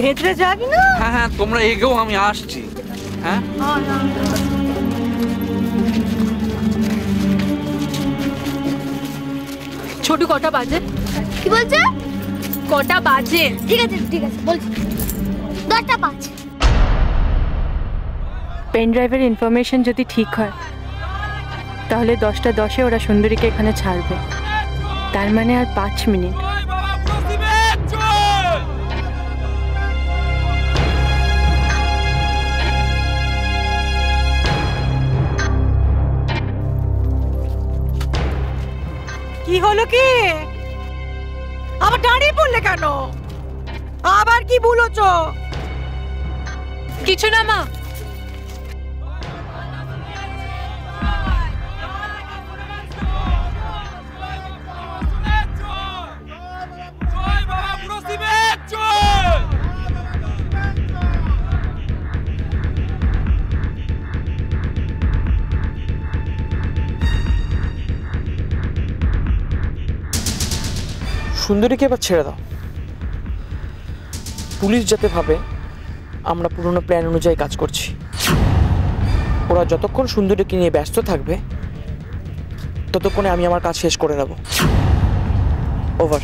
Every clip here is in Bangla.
ভেতরে যাবি না? হ্যাঁ হ্যাঁ, তোমরা এগোও, আমি আসছি। হ্যাঁ ছোট, কটা বাজে? কি বলছে? কটা বাজে? ঠিক আছে বলছি 10টা 5। পেন ড্রাইভের ইনফরমেশন যদি ঠিক হয় তাহলে 10টা 10-এ ওরা সুন্দরীকে এখানে ছাড়বে। তার মানে আর 5 মিনিট। কি হলো কি? আবার দাঁড়িয়ে পড়লে কেন? আবার কি বলছ? কিছু না মা। সুন্দরীকে এবার ছেড়ে দাও। পুলিশ যাতে ভাবে আমরা পুরনো প্ল্যান অনুযায়ী কাজ করছি। ওরা যতক্ষণ সুন্দরীকে নিয়ে ব্যস্ত থাকবে ততক্ষণে আমি আমার কাজ শেষ করে নেব। ওভার।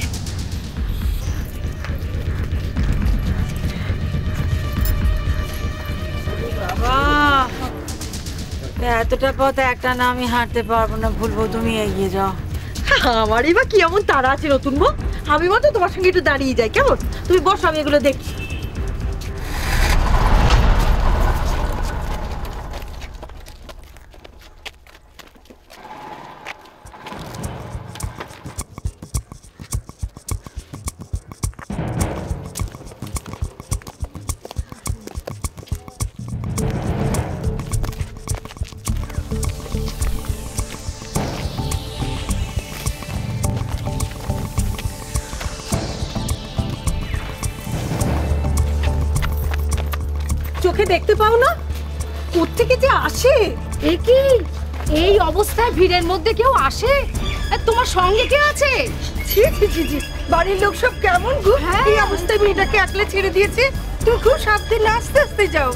এতটা পথ একটা না আমি হাঁটতে পারবো না, ভুলবো, তুমি এগিয়ে যাও। আমারই বা কি এমন তাড়া আছে নতুন বউ? আমি মতো তোমার সঙ্গে একটু দাঁড়িয়ে যাই, কেমন? তুমি বসো, আমি এগুলো দেখছি। চোখে দেখতে পাও না? কোত্থেকে যে আসে? এ কি এই অবস্থায় ভিড়ের মধ্যে কেউ আসে? আর তোমার সঙ্গে কে আছে? ছি ছি ছি ছি, বাড়ির লোক সব কেমন গো? এই অবস্থায় মেয়েটাকে একলা ছেড়ে দিয়েছে। তুমি খুব সাবধানে আস্তে আস্তে যাও।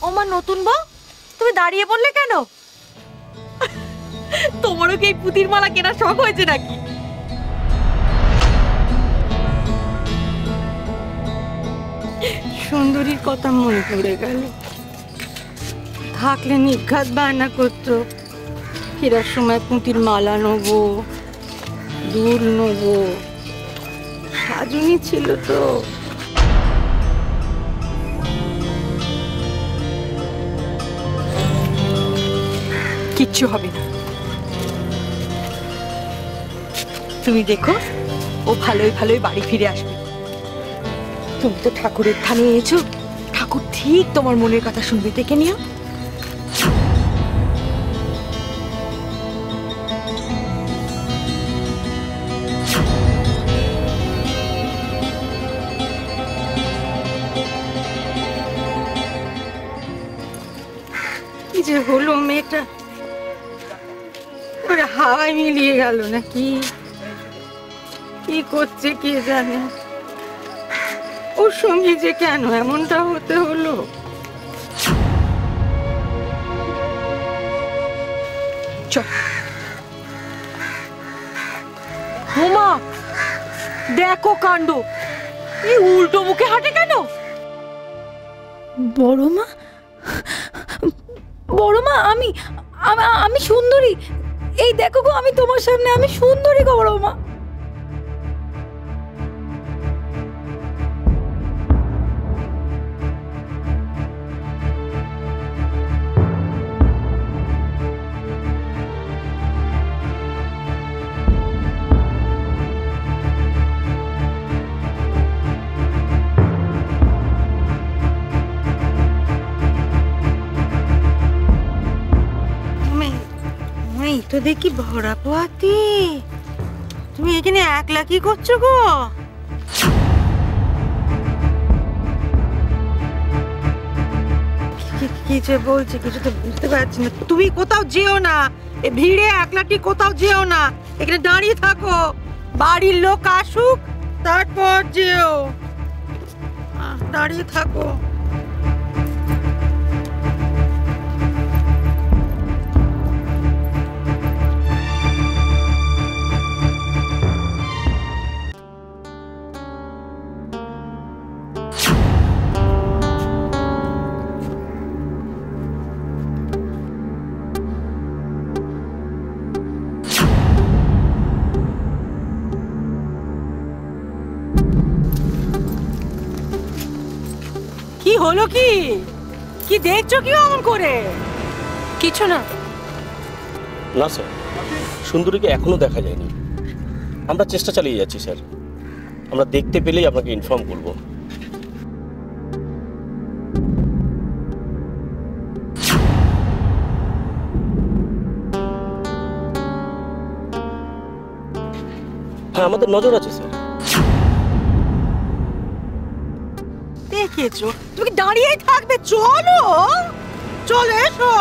ওমা নতুন বউ, তুমি দাঁড়িয়ে পড়লে কেন? তোমারও কি এই পুতির মালা কেনার শখ হয়েছে নাকি? সুন্দরীর কথা মনে পড়ে গেল। থাকলে নিঘাত বায়না করতো, ফেরার সময় পুঁতির মালা নেবো, দুল নেবো। সাজুনি ছিল তো। কিচ্ছু হবে না, তুমি দেখো ও ভালোই ভালোই বাড়ি ফিরে আসবে। তুমি তো ঠাকুরের থানে এসেছো, ঠাকুর ঠিক তোমার মনের কথা শুনবে, দেখে নিও। কি যে হলো মেয়েটা, ওরা হাওয়ায় মিলিয়ে গেল নাকি? কি করছে কে জানে? ওর সঙ্গে যে কেন এমনটা হতে হলো? হোমা দেখো কাণ্ড, এই উল্টো মুখে হাঁটে কেন? বড় মা, আমি সুন্দরী। এই দেখো গো, আমি তোমার সামনে, আমি সুন্দরী গো বড় মা। তো দেখি ভরা পোয়াতি, তুমি এখানে একলা কি করছো গো? কি যে বলছে কিছু তো বুঝতে পারছি না। তুমি কোথাও যেও না, এই ভিড়ে একলা কি কোথাও যেও না, এখানে দাঁড়িয়ে থাকো, বাড়ির লোক আসুক তারপর যেও। দাঁড়িয়ে থাকো। কি হলো? কি কি দেখছো কি অমন করে? কিছু না। না স্যার, সুন্দরীকে এখনো দেখা যায়নি। আমরা চেষ্টা চালিয়ে যাচ্ছি স্যার। আমরা দেখতে পেলেই আপনাকে ইনফর্ম করব। হ্যাঁ, আমাদের নজর আছে স্যার। দেখেছো, তুমি দাঁড়িয়েই থাকবে? চলো চলো, এসো।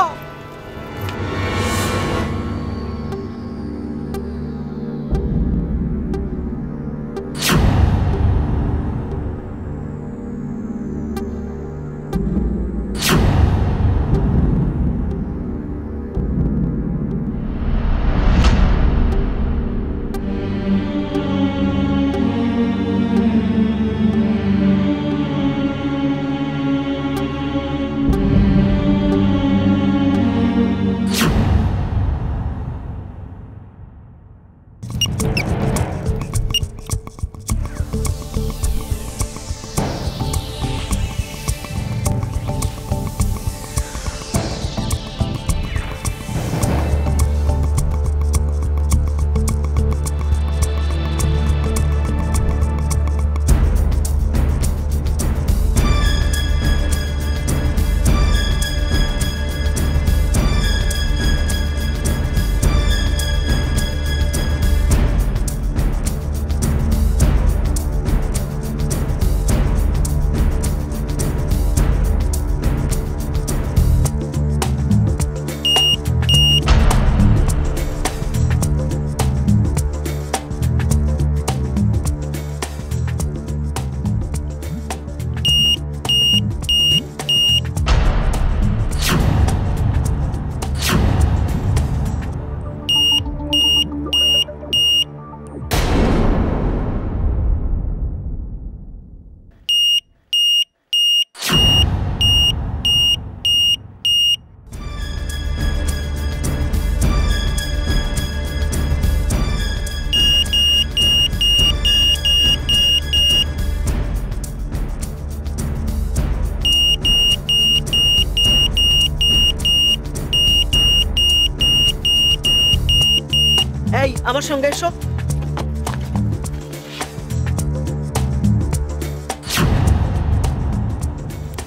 এই আমার সঙ্গে এসো।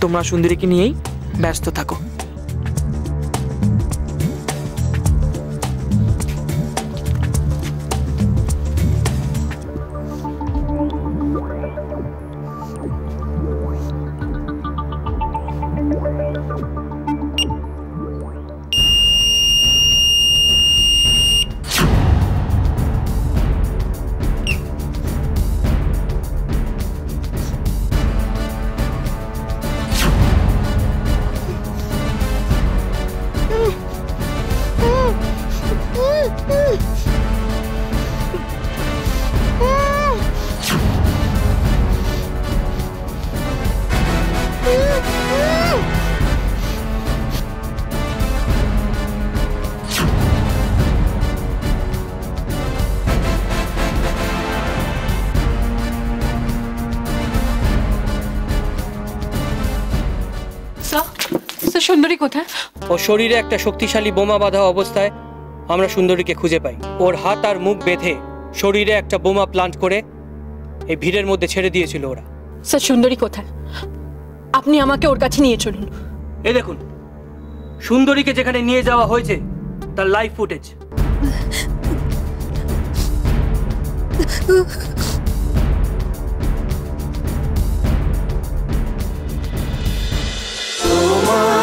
তোমরা সুন্দরীকে নিয়েই ব্যস্ত থাকো। সুন্দরী কোথায়? ওর শরীরে একটা শক্তিশালী বোমা বাঁধা অবস্থায় আমরা সুন্দরীকে খুঁজে পাই। ওর হাত আর মুখ বেঁধে শরীরে একটা বোমা প্লান্ট করে এই ভিড়ের মধ্যে ছেড়ে দিয়েছিল ওরা। স্যার সুন্দরী কোথায়? আপনি আমাকে ওর কাছে নিয়ে চলুন। এই দেখুন, সুন্দরীকে যেখানে নিয়ে যাওয়া হয়েছে তার লাইভ ফুটেজ। তোমার